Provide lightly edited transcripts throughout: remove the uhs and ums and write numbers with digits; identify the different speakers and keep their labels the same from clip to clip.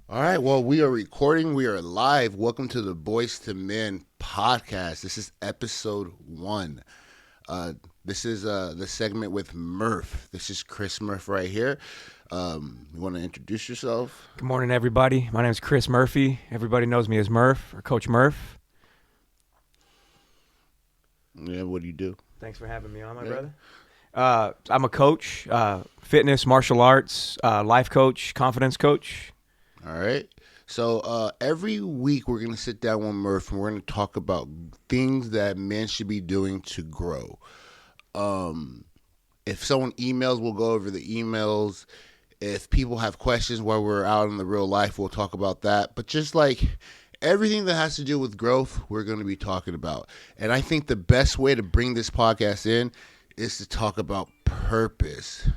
Speaker 1: All right, well, we are recording. We are live. Welcome to the Boys2men Podcast. This is episode 1. This is the segment with Murph. This is Chris Murph right here. You want to introduce yourself?
Speaker 2: Good morning, everybody. My name is Chris Murphy. Everybody knows me as Murph or Coach Murph.
Speaker 1: Yeah, what do you do?
Speaker 2: Thanks for having me on, my brother. I'm a coach, fitness, martial arts, life coach, confidence coach.
Speaker 1: All right. So every week we're going to sit down with Murph and we're going to talk about things that men should be doing to grow. If someone emails, we'll go over the emails. If people have questions while we're out in the real life, we'll talk about that. But just like everything that has to do with growth, we're going to be talking about. And I think the best way to bring this podcast in is to talk about purpose.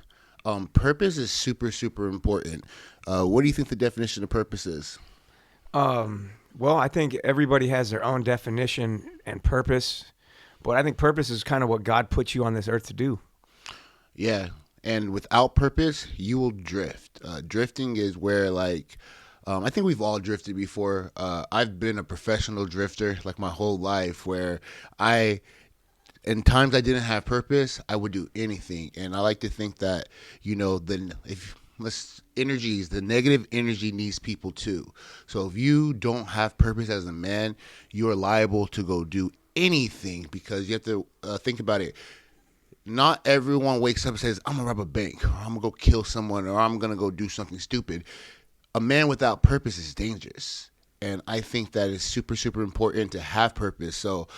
Speaker 1: Purpose is super, super important. What do you think the definition of purpose is?
Speaker 2: Well, I think everybody has their own definition and purpose, but I think purpose is kind of what God put you on this earth to do.
Speaker 1: Yeah, and without purpose, you will drift. Drifting is where, I think we've all drifted before. I've been a professional drifter, my whole life, where in times I didn't have purpose, I would do anything. And I like to think that, the negative energy needs people too. So if you don't have purpose as a man, you are liable to go do anything, because you have to think about it. Not everyone wakes up and says, I'm going to rob a bank, or I'm going to go kill someone, or I'm going to go do something stupid. A man without purpose is dangerous. And I think that it's super, super important to have purpose. So,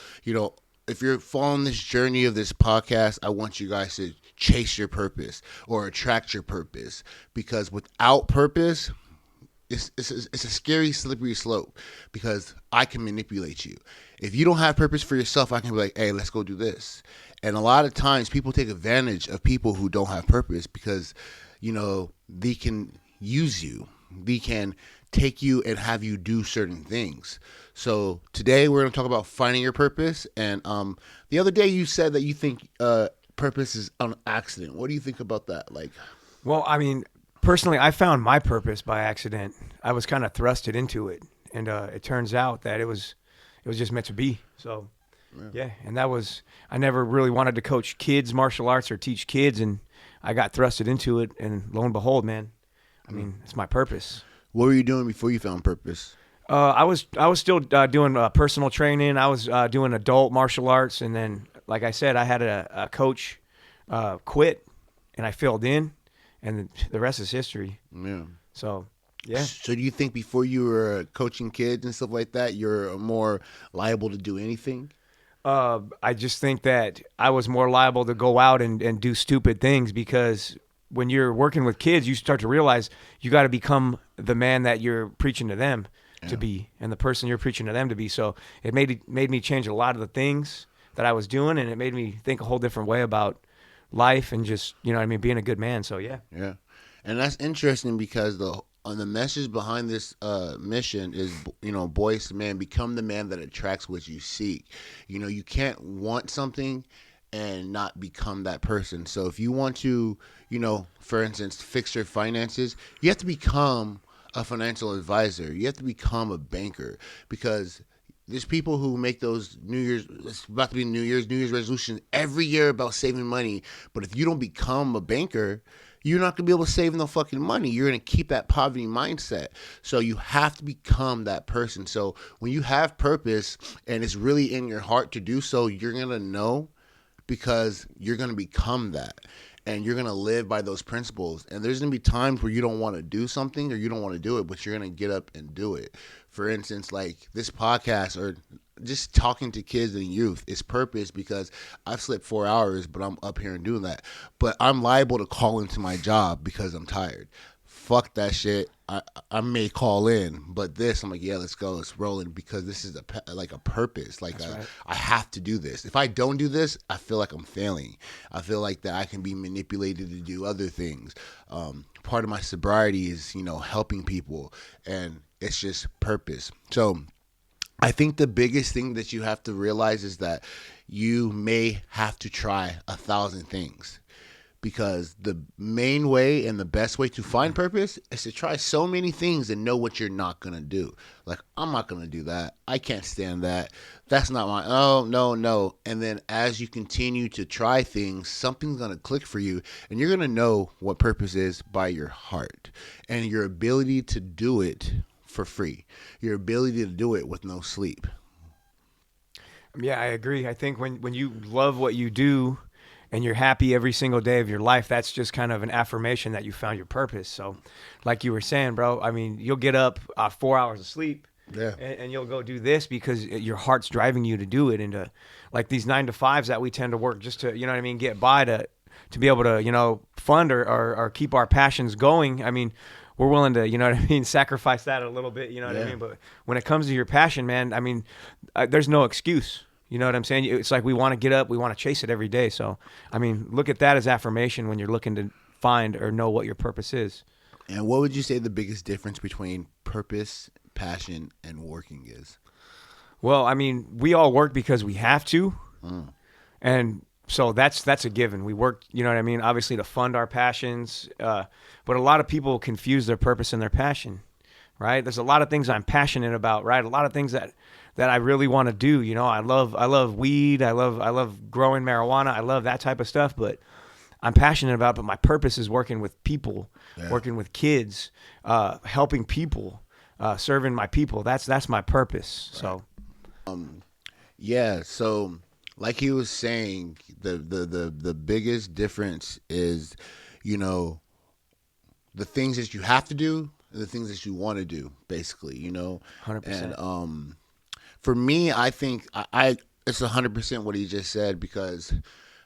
Speaker 1: if you're following this journey of this podcast, I want you guys to chase your purpose or attract your purpose, because without purpose, it's a scary, slippery slope, because I can manipulate you. If you don't have purpose for yourself, I can be like, hey, let's go do this. And a lot of times people take advantage of people who don't have purpose, because, they can use you. They can take you and have you do certain things. So today we're going to talk about finding your purpose. And the other day you said that you think purpose is an accident. What do you think about that?
Speaker 2: Well, I mean, personally, I found my purpose by accident. I was kind of thrusted into it, and it turns out that it was just meant to be. So, yeah, and I never really wanted to coach kids martial arts or teach kids, and I got thrusted into it, and lo and behold, man, I mean, it's my purpose.
Speaker 1: What were you doing before you found purpose?
Speaker 2: I was still doing personal training. I was doing adult martial arts, and then, like I said, I had a coach quit, and I filled in, and the rest is history.
Speaker 1: Yeah.
Speaker 2: So, yeah.
Speaker 1: So do you think before you were coaching kids and stuff like that, you're more liable to do anything?
Speaker 2: I just think that I was more liable to go out and do stupid things, because when you're working with kids, you start to realize you got to become the man that you're preaching to them to be, and the person you're preaching to them to be. So it made me change a lot of the things that I was doing, and it made me think a whole different way about life and just, being a good man. So, yeah.
Speaker 1: Yeah. And that's interesting, because the message behind this mission is, boys to men, become the man that attracts what you seek. You can't want something and not become that person. So if you want to, for instance, fix your finances, you have to become a financial advisor. You have to become a banker, because there's people who make those it's about to be New Year's resolutions every year about saving money. But if you don't become a banker, you're not going to be able to save no fucking money. You're going to keep that poverty mindset. So you have to become that person. So when you have purpose and it's really in your heart to do so, you're going to know, because you're going to become that. And you're going to live by those principles. And there's going to be times where you don't want to do something, or you don't want to do it, but you're going to get up and do it. For instance, like this podcast, or just talking to kids and youth, is purpose, because I've slept 4 hours, but I'm up here and doing that. But I'm liable to call into my job because I'm tired. Fuck that shit. I may call in, but this, I'm like, yeah, let's go, let's rolling, because this is a purpose. Right. I have to do this. If I don't do this, I feel like I'm failing. I feel like that I can be manipulated to do other things. Part of my sobriety is, helping people, and it's just purpose. So I think the biggest thing that you have to realize is that you may have to try 1,000 things, because the main way and the best way to find purpose is to try so many things and know what you're not going to do. Like, I'm not going to do that. I can't stand that. That's not my, oh, no, no. And then as you continue to try things, something's going to click for you, and you're going to know what purpose is by your heart and your ability to do it for free, your ability to do it with no sleep.
Speaker 2: Yeah, I agree. I think when you love what you do and you're happy every single day of your life, that's just kind of an affirmation that you found your purpose. So like you were saying, bro, I mean, you'll get up 4 hours of sleep,
Speaker 1: Yeah.
Speaker 2: and you'll go do this because your heart's driving you to do it. And to, like, these 9 to 5s that we tend to work just to, you know what I mean, get by to be able to, you know, fund or keep our passions going. I mean, we're willing to, you know what I mean, sacrifice that a little bit, you know what I mean? But when it comes to your passion, man, I mean, there's no excuse. You know what I'm saying? It's like we want to get up, we want to chase it every day. So, I mean, look at that as affirmation when you're looking to find or know what your purpose is.
Speaker 1: And what would you say the biggest difference between purpose, passion, and working is?
Speaker 2: Well, I mean, we all work because we have to. And so that's a given. We work, you know what I mean, obviously to fund our passions. But a lot of people confuse their purpose and their passion, right? There's a lot of things I'm passionate about, right? A lot of things that I really want to do. You know, I love weed. I love growing marijuana. I love that type of stuff, but I'm passionate about, but my purpose is working with people, working with kids, helping people, serving my people. That's my purpose. So,
Speaker 1: yeah. So like he was saying, the biggest difference is, you know, the things that you have to do and the things that you want to do, basically, you know.
Speaker 2: 100%.
Speaker 1: And for me, I think I it's 100% what he just said, because,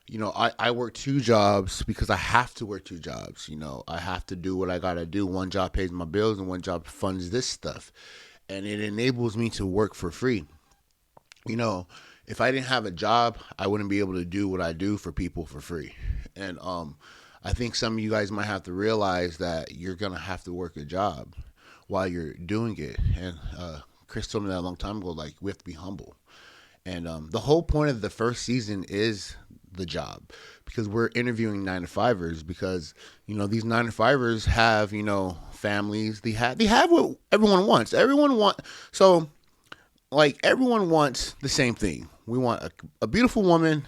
Speaker 1: you know, I work 2 jobs because I have to work 2 jobs. You know, I have to do what I got to do. One job pays my bills and one job funds this stuff. And it enables me to work for free. You know, if I didn't have a job, I wouldn't be able to do what I do for people for free. And I think some of you guys might have to realize that you're going to have to work a job while you're doing it. And Chris told me that a long time ago, like, we have to be humble. And the whole point of the first season is the job, because we're interviewing 9-to-5ers, because, you know, these 9-to-5ers have, you know, families. They have what everyone wants. Everyone wants the same thing. We want a beautiful woman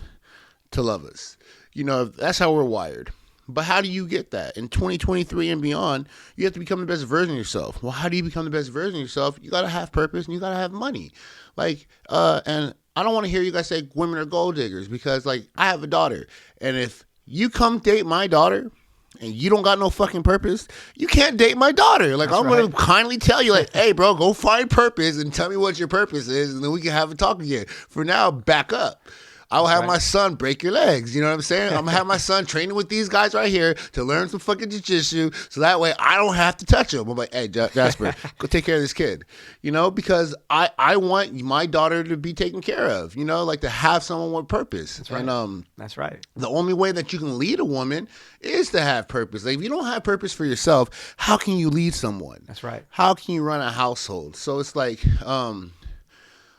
Speaker 1: to love us. You know, that's how we're wired. But how do you get that? In 2023 and beyond, you have to become the best version of yourself. Well, how do you become the best version of yourself? You got to have purpose and you got to have money. Like, and I don't want to hear you guys say women are gold diggers, because, like, I have a daughter. And if you come date my daughter and you don't got no fucking purpose, you can't date my daughter. Like, I'm going to kindly tell you, like, hey, bro, go find purpose and tell me what your purpose is, and then we can have a talk again. For now, back up. I'll have my son break your legs. You know what I'm saying? I'm going to have my son training with these guys right here to learn some fucking jiu-jitsu, so that way I don't have to touch him. I'm like, hey, Jasper, go take care of this kid. You know, because I want my daughter to be taken care of, you know, like to have someone with purpose.
Speaker 2: That's right.
Speaker 1: And
Speaker 2: that's right.
Speaker 1: the only way that you can lead a woman is to have purpose. Like, if you don't have purpose for yourself, how can you lead someone?
Speaker 2: That's right.
Speaker 1: How can you run a household? So it's like,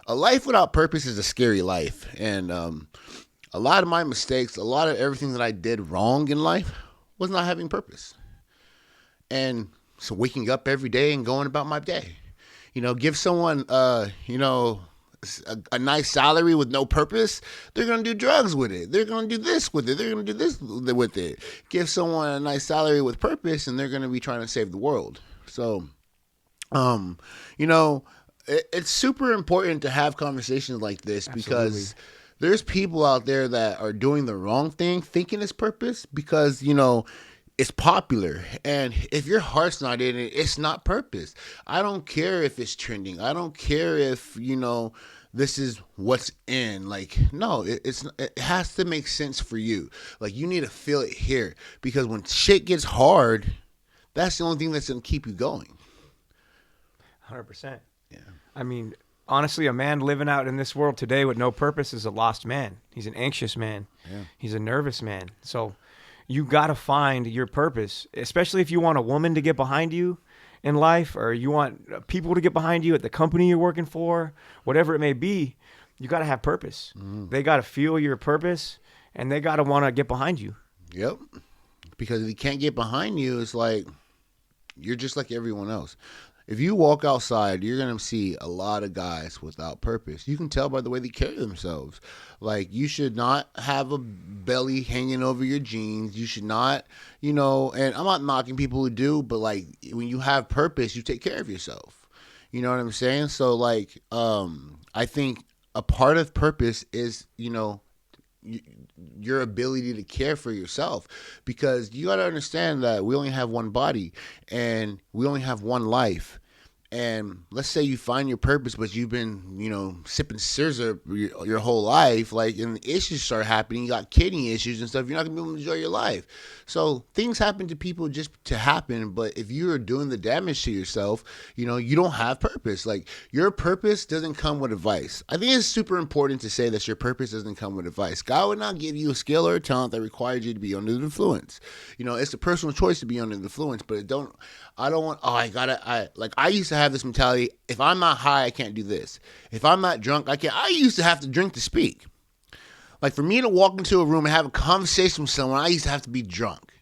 Speaker 1: a life without purpose is a scary life. And a lot of my mistakes, a lot of everything that I did wrong in life was not having purpose. And so waking up every day and going about my day. You know, give someone, you know, a nice salary with no purpose, they're going to do drugs with it. They're going to do this with it. They're going to do this with it. Give someone a nice salary with purpose, and they're going to be trying to save the world. So, you know, it's super important to have conversations like this. Absolutely. Because there's people out there that are doing the wrong thing, thinking it's purpose because, you know, it's popular. And if your heart's not in it, it's not purpose. I don't care if it's trending. I don't care if, you know, this is what's in. Like, no, it has to make sense for you. Like, you need to feel it here, because when shit gets hard, that's the only thing that's going to keep you going.
Speaker 2: 100%.
Speaker 1: Yeah.
Speaker 2: I mean, honestly, a man living out in this world today with no purpose is a lost man. He's an anxious man. Yeah. He's a nervous man. So you got to find your purpose, especially if you want a woman to get behind you in life, or you want people to get behind you at the company you're working for, whatever it may be. You got to have purpose. Mm-hmm. They got to feel your purpose, and they got to want to get behind you.
Speaker 1: Yep. Because if he can't get behind you, it's like you're just like everyone else. If you walk outside, you're going to see a lot of guys without purpose. You can tell by the way they carry themselves. Like, you should not have a belly hanging over your jeans. You should not, and I'm not knocking people who do, but, like, when you have purpose, you take care of yourself. You know what I'm saying? So, like, I think a part of purpose is, your ability to care for yourself, because you got to understand that we only have one body and we only have one life. And let's say you find your purpose, but you've been, sipping scissor your whole life, like, and issues start happening, you got kidney issues and stuff, you're not going to be able to enjoy your life. So things happen to people just to happen, but if you're doing the damage to yourself, you don't have purpose. Like, your purpose doesn't come with advice. I think it's super important to say that your purpose doesn't come with advice. God would not give you a skill or a talent that requires you to be under the influence. It's a personal choice to be under the influence, but I used to have this mentality: if I'm not high, I can't do this. If I'm not drunk, I can't. I used to have to drink to speak. Like, for me to walk into a room and have a conversation with someone, I used to have to be drunk.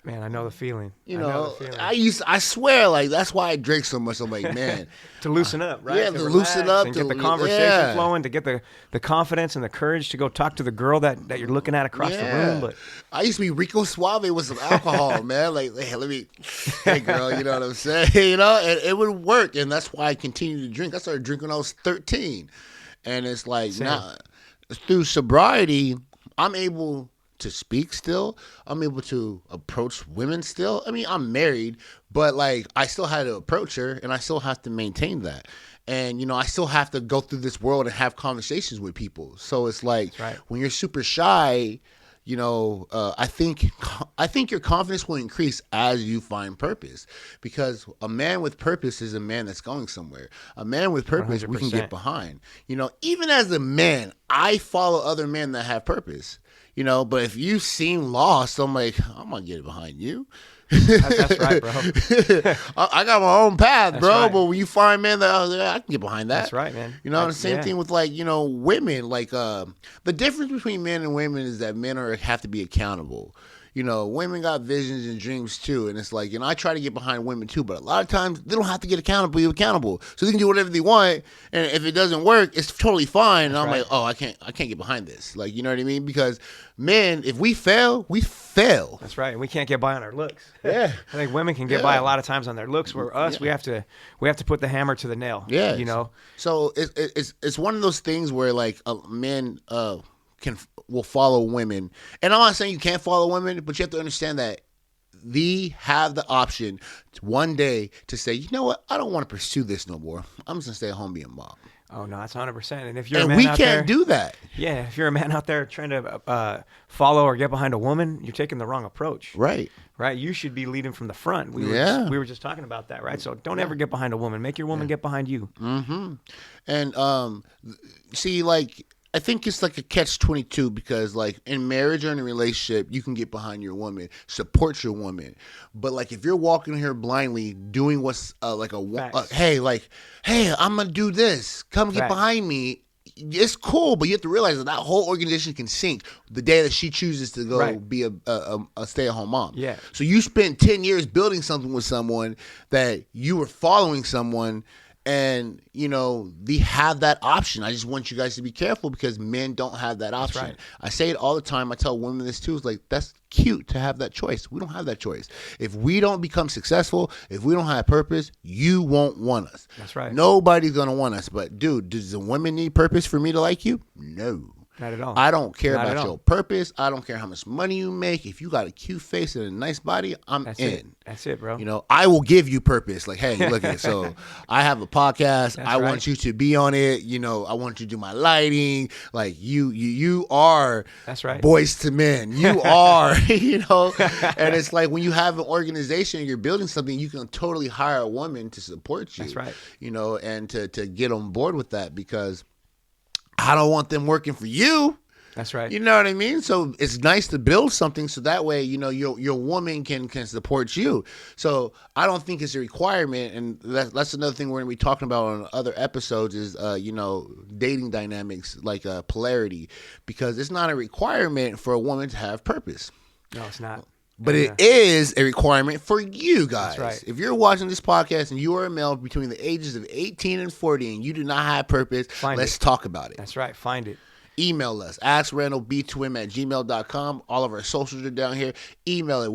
Speaker 2: Man, I know the feeling.
Speaker 1: I swear, like, that's why I drink so much. I'm like, man.
Speaker 2: To loosen up, right?
Speaker 1: Yeah, to loosen up.
Speaker 2: And get the conversation flowing, to get the confidence and the courage to go talk to the girl that you're looking at across the room. But
Speaker 1: I used to be Rico Suave with some alcohol, man. Like, hey, girl, you know what I'm saying? And it would work. And that's why I continued to drink. I started drinking when I was 13. And it's like, now, through sobriety, I'm able to speak still. I'm able to approach women still. I mean, I'm married, but, like, I still had to approach her, and I still have to maintain that. And, I still have to go through this world and have conversations with people. So it's like, when you're super shy, I think your confidence will increase as you find purpose, because a man with purpose is a man that's going somewhere. A man with purpose 100%. We can get behind. Even as a man, I follow other men that have purpose. But if you seem lost, I'm like, I'm gonna get behind you.
Speaker 2: That's right, bro.
Speaker 1: I got my own path, bro. Right. But when you find men that I can get behind that.
Speaker 2: That's right, man.
Speaker 1: The same thing with, like, women. Like, the difference between men and women is that men have to be accountable. Women got visions and dreams too, and it's like, I try to get behind women too, but a lot of times they don't have to get accountable, so they can do whatever they want, and if it doesn't work, it's totally fine. And I'm like, oh, I can't get behind this, like, you know what I mean? Because men, if we fail, we fail.
Speaker 2: That's right, and we can't get by on our looks.
Speaker 1: Yeah,
Speaker 2: I think women can get by a lot of times on their looks, where us, we have to put the hammer to the nail.
Speaker 1: Yeah, So it's one of those things where, like, men will follow women. And I'm not saying you can't follow women, but you have to understand that we have the option one day to say, you know what, I don't want to pursue this no more. I'm just going to stay at home being a mom.
Speaker 2: Oh, no, that's 100%. And if you're a
Speaker 1: man
Speaker 2: we
Speaker 1: out can't there, do that.
Speaker 2: Yeah, if you're a man out there trying to follow or get behind a woman, you're taking the wrong approach.
Speaker 1: Right.
Speaker 2: Right? You should be leading from the front. We were just talking about that, right? So don't ever get behind a woman. Make your woman get behind you.
Speaker 1: Mm-hmm. And see, like, I think it's like a catch-22, because, like, in marriage or in a relationship, you can get behind your woman, support your woman. But, like, if you're walking here blindly doing what's hey, I'm going to do this. Come get behind me. It's cool, but you have to realize that whole organization can sink the day that she chooses to go be a stay-at-home mom.
Speaker 2: Yeah.
Speaker 1: So you spent 10 years building something with someone that you were following someone, and, they have that option. I just want you guys to be careful, because men don't have that option.
Speaker 2: Right.
Speaker 1: I say it all the time. I tell women this too. It's like, that's cute to have that choice. We don't have that choice. If we don't become successful, if we don't have purpose, you won't want us.
Speaker 2: That's right.
Speaker 1: Nobody's going to want us. But, dude, does the women need purpose for me to like you? No.
Speaker 2: Not at all.
Speaker 1: I don't care about your purpose. I don't care how much money you make. If you got a cute face and a nice body,
Speaker 2: That's
Speaker 1: in.
Speaker 2: It. That's it, bro.
Speaker 1: I will give you purpose. Like, hey, look at it. So I have a podcast. I want you to be on it. I want you to do my lighting. Like, you are.
Speaker 2: That's right.
Speaker 1: Boys2men. You are. And it's like, when you have an organization and you're building something, you can totally hire a woman to support you.
Speaker 2: That's right.
Speaker 1: And to get on board with that, because I don't want them working for you.
Speaker 2: That's right.
Speaker 1: You know what I mean? So it's nice to build something so that way, your woman can support you. So I don't think it's a requirement. And that's another thing we're going to be talking about on other episodes is, dating dynamics, like polarity, because it's not a requirement for a woman to have purpose.
Speaker 2: No, it's not.
Speaker 1: But it is a requirement for you guys.
Speaker 2: That's right.
Speaker 1: If you're watching this podcast and you are a male between the ages of 18 and 40 and you do not have purpose, let's talk about it.
Speaker 2: That's right. Find it.
Speaker 1: Email us. AskRandallB2M@gmail.com. All of our socials are down here. Email it.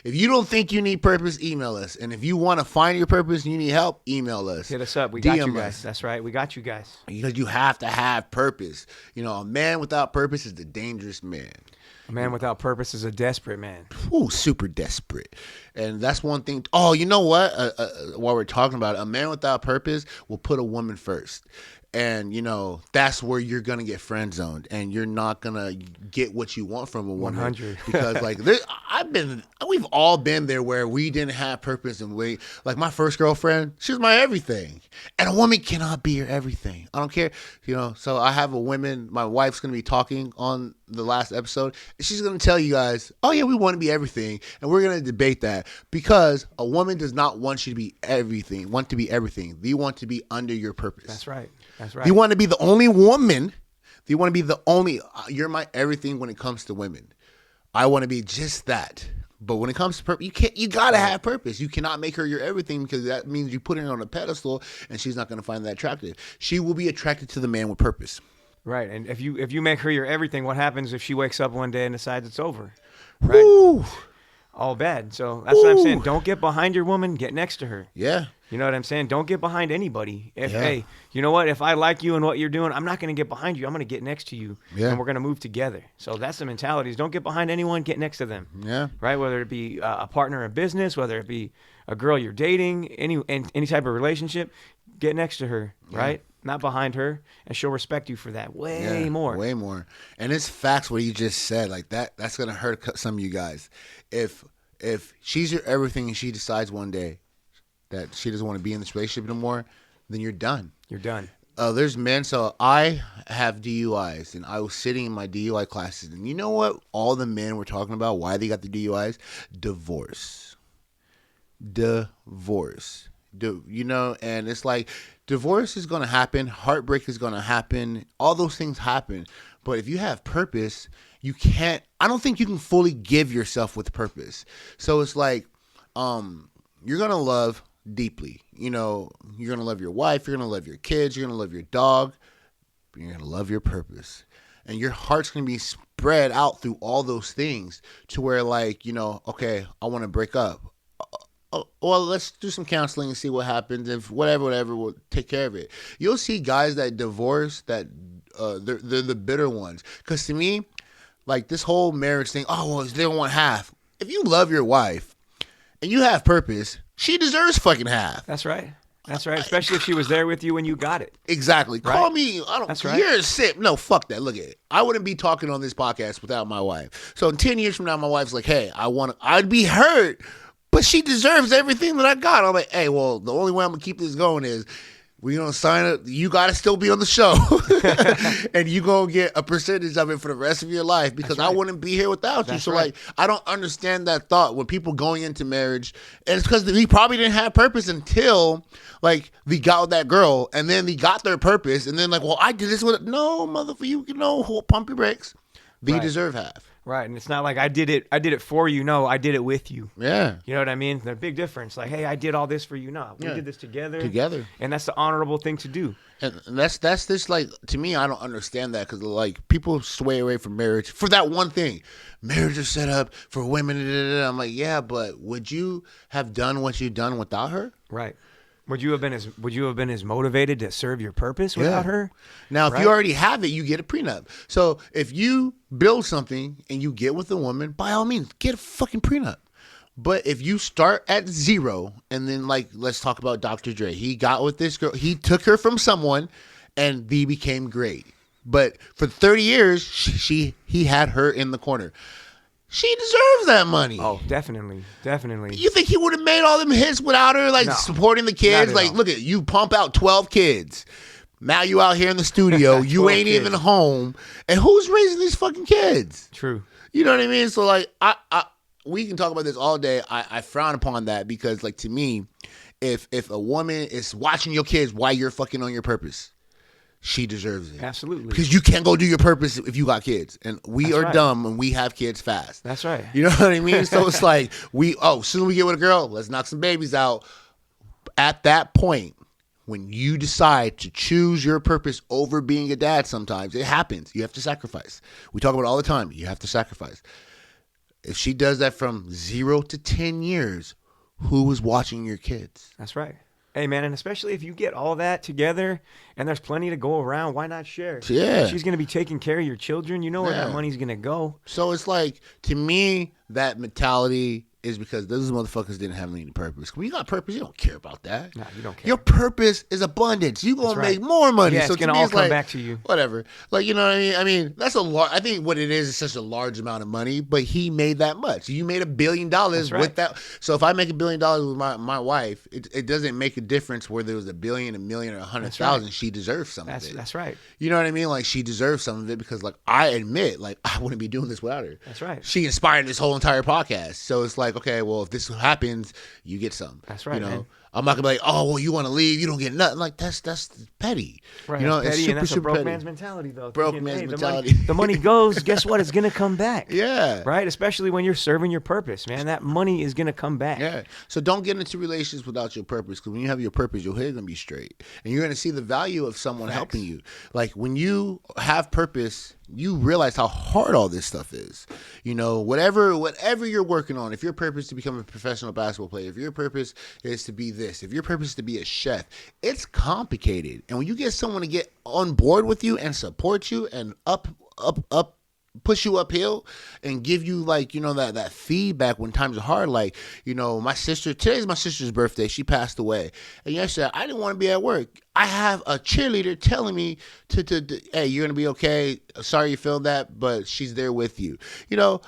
Speaker 1: If you don't think you need purpose, email us. And if you want to find your purpose and you need help, email us.
Speaker 2: Hit us up. We got you guys. That's right. We got you guys.
Speaker 1: Because you have to have purpose. A man without purpose is a dangerous man.
Speaker 2: A man without purpose is a desperate man.
Speaker 1: Ooh, super desperate. And that's one thing. Oh, you know what? While we're talking about it, a man without purpose will put a woman first. And, that's where you're going to get friend zoned and you're not going to get what you want from a woman.
Speaker 2: 100.
Speaker 1: Because, we've all been there where we didn't have purpose and my first girlfriend, she was my everything. And a woman cannot be your everything. I don't care. So I have my wife's going to be talking on the last episode. And she's going to tell you guys, oh, yeah, we want to be everything. And we're going to debate that because a woman does not want you to be everything, They want to be under your purpose.
Speaker 2: That's right. That's right.
Speaker 1: You want to be the only woman. You want to be the only. You're my everything when it comes to women. I want to be just that. But when it comes to purpose, you gotta have purpose. You cannot make her your everything because that means you put her on a pedestal and she's not going to find that attractive. She will be attracted to the man with purpose.
Speaker 2: Right. And if you make her your everything, what happens if she wakes up one day and decides it's over? Right.
Speaker 1: Woo.
Speaker 2: All bad. So that's what I'm saying. Don't get behind your woman. Get next to her.
Speaker 1: Yeah.
Speaker 2: You know what I'm saying? Don't get behind anybody. Hey, you know what? If I like you and what you're doing, I'm not going to get behind you. I'm going to get next to you. Yeah. And we're going to move together. So that's the mentality. Don't get behind anyone. Get next to them.
Speaker 1: Yeah.
Speaker 2: Right? Whether it be a partner in business, whether it be a girl you're dating, any type of relationship, get next to her. Yeah. Right? Not behind her, and she'll respect you for that way more.
Speaker 1: Way more. And it's facts what you just said. Like that's going to hurt some of you guys. If she's your everything and she decides one day that she doesn't want to be in this relationship anymore, then you're done.
Speaker 2: You're done.
Speaker 1: There's men. So I have DUIs, and I was sitting in my DUI classes, and you know what? All the men were talking about why they got the DUIs: divorce. And it's like divorce is going to happen, heartbreak is going to happen, all those things happen. But if you have purpose, I don't think you can fully give yourself with purpose. So it's like, you're going to love deeply. You're going to love your wife, you're going to love your kids, you're going to love your dog, but you're going to love your purpose. And your heart's going to be spread out through all those things to where okay, I want to break up. Well, let's do some counseling and see what happens. If whatever, we'll take care of it. You'll see guys that divorce that they're the bitter ones. Because to me, this whole marriage thing, they don't want half. If you love your wife and you have purpose, she deserves fucking half.
Speaker 2: That's right. That's right. Especially if she was there with you when you got it.
Speaker 1: Exactly.
Speaker 2: Right?
Speaker 1: Call me.
Speaker 2: That's right.
Speaker 1: You're a simp. No, fuck that. Look at it. I wouldn't be talking on this podcast without my wife. So in 10 years from now, my wife's like, hey, I'd be hurt. But she deserves everything that I got. I'm like, hey, well, the only way I'm going to keep this going is we're going to sign it. You got to still be on the show. And you're going to get a percentage of it for the rest of your life because I wouldn't be here without you. So, I don't understand that thought when people going into marriage. And it's because he probably didn't have purpose until, they got with that girl. And then they got their purpose. And then, well, I did this with it. No, motherfucker, pump your brakes. They deserve half.
Speaker 2: Right, and it's not like I did it for you. No, I did it with you.
Speaker 1: Yeah.
Speaker 2: You know what I mean? There's a big difference. Hey, I did all this for you. No, we did this together. And that's the honorable thing to do.
Speaker 1: And that's this, to me, I don't understand that because, people sway away from marriage for that one thing. Marriage is set up for women. I'm like, yeah, but would you have done what you've done without her?
Speaker 2: Right. Would you have been as motivated to serve your purpose without her?
Speaker 1: Now, if you already have it, you get a prenup. So if you build something and you get with a woman, by all means, get a fucking prenup. But if you start at zero and then let's talk about Dr. Dre. He got with this girl. He took her from someone and they became great. But for 30 years, he had her in the corner. She deserves that money.
Speaker 2: Oh, definitely.
Speaker 1: You think he would have made all them hits without her,
Speaker 2: No,
Speaker 1: supporting the kids? Look at you, pump out 12 kids. Now you out here in the studio. You ain't even home. And who's raising these fucking kids?
Speaker 2: True.
Speaker 1: You know what I mean? So, we can talk about this all day. I frown upon that because, to me, if a woman is watching your kids while you're fucking on your purpose, she deserves it.
Speaker 2: Absolutely.
Speaker 1: Because you can't go do your purpose if you got kids. And we
Speaker 2: That's
Speaker 1: are
Speaker 2: right.
Speaker 1: dumb and we have kids fast.
Speaker 2: That's right.
Speaker 1: You know what I mean? So it's like, as soon as we get with a girl, let's knock some babies out. At that point, when you decide to choose your purpose over being a dad, sometimes it happens. You have to sacrifice. We talk about it all the time. You have to sacrifice. If she does that from 0 to 10 years, who is watching your kids?
Speaker 2: That's right. Hey, man, and especially if you get all that together and there's plenty to go around, why not share?
Speaker 1: Yeah.
Speaker 2: She's going to be taking care of your children. You know where that money's going to go.
Speaker 1: So it's like, to me, that mentality is because those motherfuckers didn't have any purpose. When you got purpose, you don't care about that.
Speaker 2: No, you don't care.
Speaker 1: Your purpose is abundance. You're going to make more money.
Speaker 2: Yeah,
Speaker 1: so
Speaker 2: it's going to all come back to you.
Speaker 1: Whatever. Like, you know what I mean? I mean, that's I think what it is such a large amount of money, but he made that much. You made $1 billion with that. So if I make $1 billion with my wife, it doesn't make a difference whether it was $1 billion, $1 million, or 100,000. Right. She deserves some of it.
Speaker 2: That's right.
Speaker 1: You know what I mean? Like, she deserves some of it because, like, I admit, like, I wouldn't be doing this without her.
Speaker 2: That's right.
Speaker 1: She inspired this whole entire podcast. So it's like, okay, well, if this happens, you get some.
Speaker 2: That's right.
Speaker 1: You know,
Speaker 2: man.
Speaker 1: I'm not gonna be like, oh, well, you want to leave, you don't get nothing. Like that's petty.
Speaker 2: Right.
Speaker 1: You know,
Speaker 2: that's petty,
Speaker 1: it's super,
Speaker 2: and that's
Speaker 1: super
Speaker 2: a broke
Speaker 1: petty.
Speaker 2: man's mentality, though.
Speaker 1: Broke
Speaker 2: Thinking,
Speaker 1: man's
Speaker 2: hey,
Speaker 1: mentality.
Speaker 2: The money goes. Guess what? It's gonna come back.
Speaker 1: Yeah.
Speaker 2: Right. Especially when you're serving your purpose, man. That money is gonna come back.
Speaker 1: Yeah. So don't get into relationships without your purpose, because when you have your purpose, your head's gonna be straight, and you're gonna see the value of someone helping you. Like when you have purpose, you realize how hard all this stuff is. You know, whatever you're working on, if your purpose is to become a professional basketball player, if your purpose is to be this, if your purpose is to be a chef, it's complicated. And when you get someone to get on board with you and support you and up push you uphill and give you, like, you know, that feedback when times are hard. Like, you know, today's my sister's birthday. She passed away. And yesterday, I didn't want to be at work. I have a cheerleader telling me to hey, you're going to be okay. Sorry you feel that, but she's there with you. You know,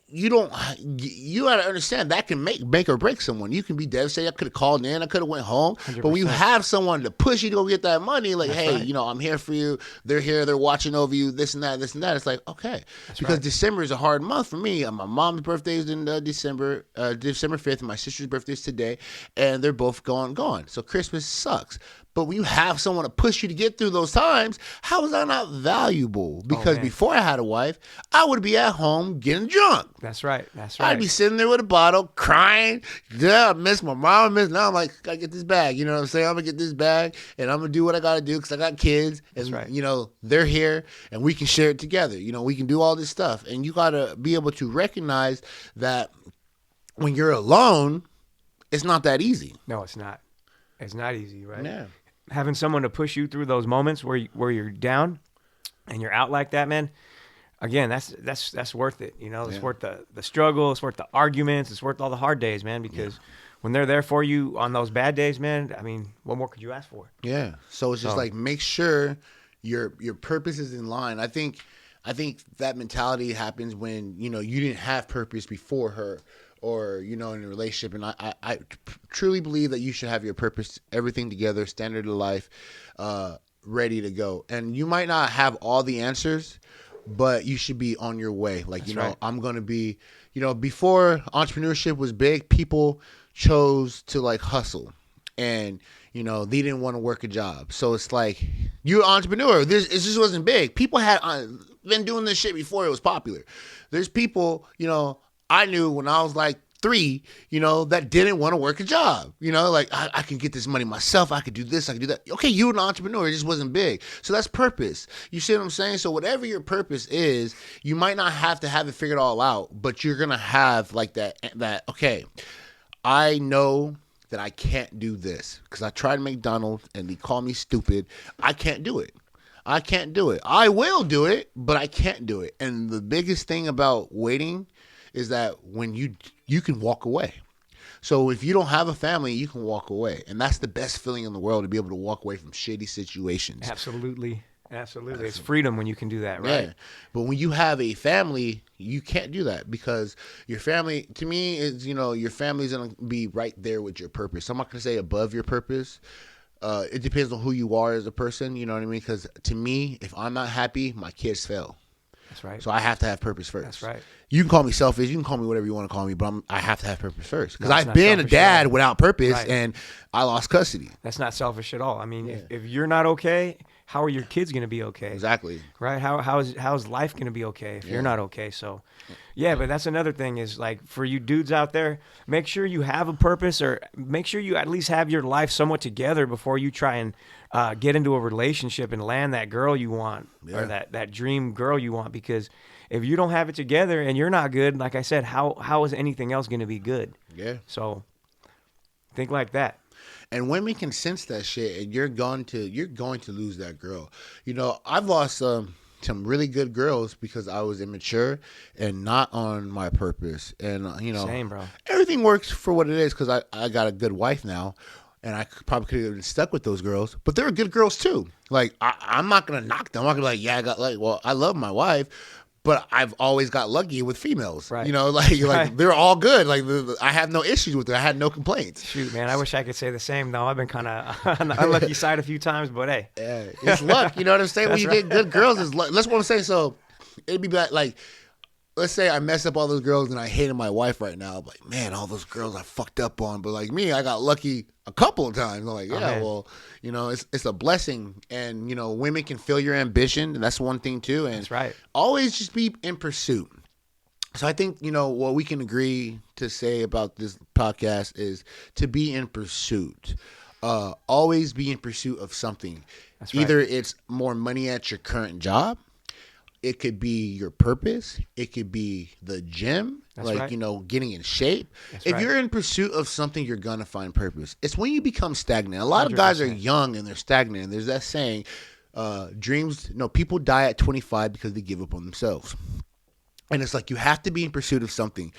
Speaker 1: you got to understand that can make or break someone. You can be devastated. I could have called in. I could have went home. 100%. But when you have someone to push you to go get that money, like, that's hey, right. You know, I'm here for you. They're here. They're watching over you. This and that. It's like, okay. That's because right. December is a hard month for me. My mom's birthday is in December 5th. And my sister's birthday is today. And they're both gone. So Christmas sucks. But when you have someone to push you to get through those times, how is that not valuable? Because before I had a wife, I would be at home getting drunk.
Speaker 2: That's right.
Speaker 1: I'd be sitting there with a bottle, crying. Yeah, I miss my mom. Now I'm like, gotta get this bag. You know what I'm saying? I'm gonna get this bag, and I'm gonna do what I gotta do because I got kids. And, that's right. You know, they're here, and we can share it together. You know, we can do all this stuff. And you gotta be able to recognize that when you're alone, it's not that easy.
Speaker 2: No, it's not. It's not easy, right?
Speaker 1: Yeah.
Speaker 2: Having someone to push you through those moments where you're down and you're out like that, man. Again, that's worth it. You know, it's worth the struggle. It's worth the arguments. It's worth all the hard days, man. Because when they're there for you on those bad days, man, I mean, what more could you ask for? Yeah.
Speaker 1: So it's just like, make sure your purpose is in line. I think that mentality happens when, you know, you didn't have purpose before her. Or, you know, in a relationship. And I truly believe that you should have your purpose, everything together, standard of life, ready to go. And you might not have all the answers, but you should be on your way. Like, that's, you know, right. I'm going to be, you know, before entrepreneurship was big, people chose to, like, hustle. And, you know, they didn't want to work a job. So it's like, you're an entrepreneur. It just wasn't big. People had been doing this shit before it was popular. There's people, you know, I knew when I was like 3, you know, that didn't want to work a job. You know, like, I can get this money myself. I could do this. I could do that. Okay, you're an entrepreneur. It just wasn't big. So that's purpose. You see what I'm saying? So whatever your purpose is, you might not have to have it figured all out, but you're going to have like that, okay, I know that I can't do this because I tried McDonald's and they call me stupid. I can't do it. I can't do it. I will do it, but I can't do it. And the biggest thing about waiting is that when you can walk away. So if you don't have a family, you can walk away. And that's the best feeling in the world, to be able to walk away from shitty situations.
Speaker 2: Absolutely. It's freedom when you can do that, right? Yeah.
Speaker 1: But when you have a family, you can't do that, because your family, to me, is, you know, your family's going to be right there with your purpose. I'm not going to say above your purpose. It depends on who you are as a person, you know what I mean? Because to me, if I'm not happy, my kids fail.
Speaker 2: That's right.
Speaker 1: So I have to have purpose first.
Speaker 2: That's right.
Speaker 1: You can call me selfish. You can call me whatever you want to call me, but I have to have purpose first. Because I've been a dad without purpose, and I lost custody.
Speaker 2: That's not selfish at all. I mean, if you're not okay how are your kids going to be okay?
Speaker 1: Exactly.
Speaker 2: Right? How's life going to be okay if you're not okay? So, yeah, but that's another thing is like for you dudes out there, make sure you have a purpose or make sure you at least have your life somewhat together before you try and get into a relationship and land that girl you want or that dream girl you want. Because if you don't have it together and you're not good, like I said, how is anything else going to be good?
Speaker 1: Yeah.
Speaker 2: So think like that.
Speaker 1: And women can sense that shit, and you're going to lose that girl. You know, I've lost some really good girls because I was immature and not on my purpose. And you know,
Speaker 2: Same, bro.
Speaker 1: Everything works for what it is because I got a good wife now, and I probably could have been stuck with those girls. But they were good girls too. Like I'm not gonna knock them. I'm not gonna be like, yeah, I love my wife. But I've always got lucky with females,
Speaker 2: right.
Speaker 1: You know, like they're all good. Like I have no issues with it. I had no complaints.
Speaker 2: Shoot, man, I wish I could say the same though. I've been kind of on the unlucky side a few times, but hey,
Speaker 1: yeah, it's luck. You know what I'm saying? When you get good girls, it's luck. That's what I'm saying. So it'd be like, let's say I mess up all those girls and I hated my wife right now. I'm like, man, all those girls I fucked up on. But like me, I got lucky a couple of times. I'm like, yeah, well, you know, it's a blessing. And, you know, women can feel your ambition. And that's one thing too. And
Speaker 2: that's right.
Speaker 1: Always just be in pursuit. So I think, you know, what we can agree to say about this podcast is to be in pursuit. Always be in pursuit of something.
Speaker 2: That's right.
Speaker 1: Either it's more money at your current job. It could be your purpose. It could be the gym,
Speaker 2: that's
Speaker 1: like,
Speaker 2: right.
Speaker 1: you know, getting in shape.
Speaker 2: That's
Speaker 1: if
Speaker 2: right.
Speaker 1: you're in pursuit of something, you're going to find purpose. It's when you become stagnant. A lot 100%. Of guys are young and they're stagnant. And there's that saying, people die at 25 because they give up on themselves. And it's like you have to be in pursuit of something.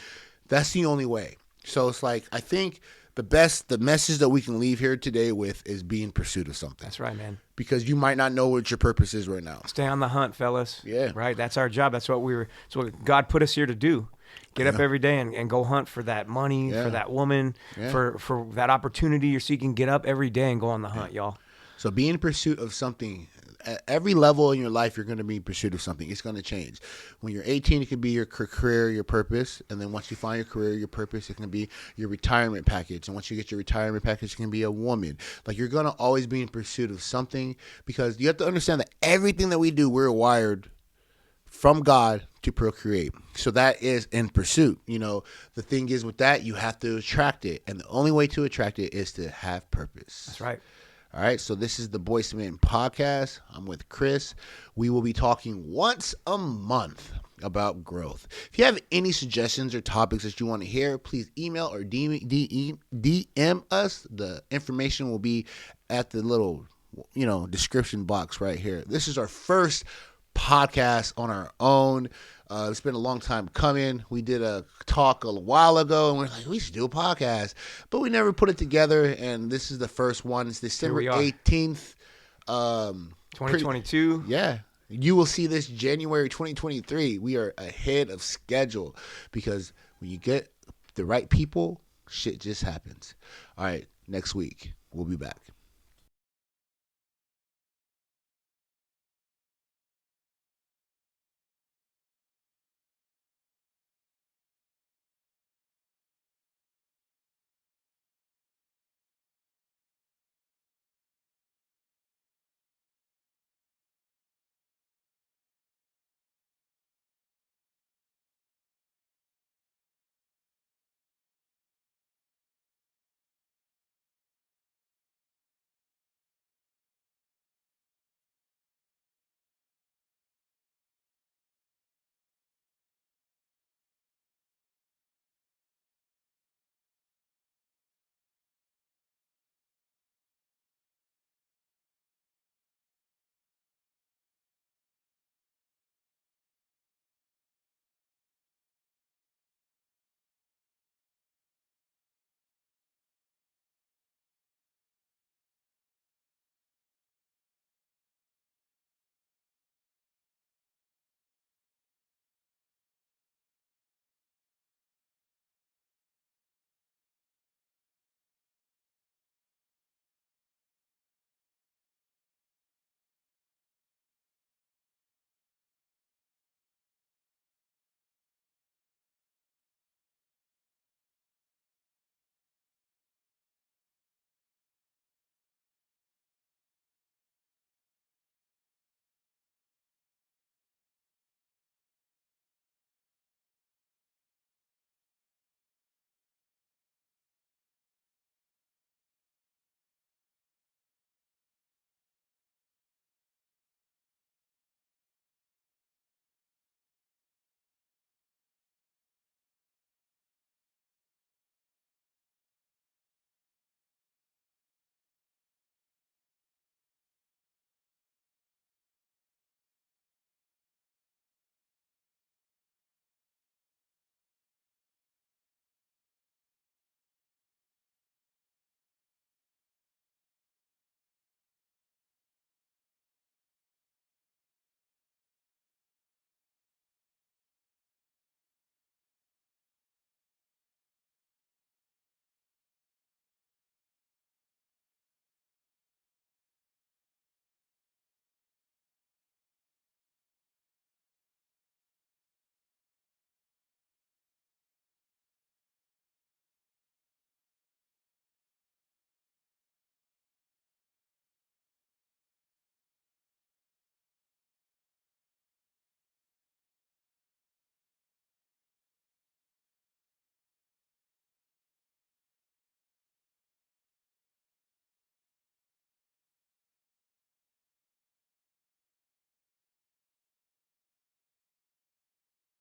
Speaker 1: That's the only way. So it's like I think the message that we can leave here today with is be in pursuit of something.
Speaker 2: That's right, man.
Speaker 1: Because you might not know what your purpose is right now.
Speaker 2: Stay on the hunt, fellas.
Speaker 1: Yeah.
Speaker 2: Right? That's our job. That's what God put us here to do. Get up every day and go hunt for that money, for that woman, for that opportunity you're seeking. Get up every day and go on the hunt, y'all.
Speaker 1: So be in pursuit of something. At every level in your life, you're going to be in pursuit of something. It's going to change. When you're 18, it could be your career, your purpose. And then once you find your career, your purpose, it can be your retirement package. And once you get your retirement package, it can be a woman. Like you're going to always be in pursuit of something because you have to understand that everything that we do, we're wired from God to procreate. So that is in pursuit. You know, the thing is with that, you have to attract it. And the only way to attract it is to have purpose.
Speaker 2: That's right.
Speaker 1: All right, so this is the Boys2men Podcast. I'm with Chris. We will be talking once a month about growth. If you have any suggestions or topics that you want to hear, please email or DM us. The information will be at the little, description box right here. This is our first podcast on our own. It's been a long time coming. We did a talk a while ago, and we're like, we should do a podcast. But we never put it together, and this is the first one. It's December 18th.
Speaker 2: 2022.
Speaker 1: Yeah. You will see this January 2023. We are ahead of schedule because when you get the right people, shit just happens. All right, next week, we'll be back.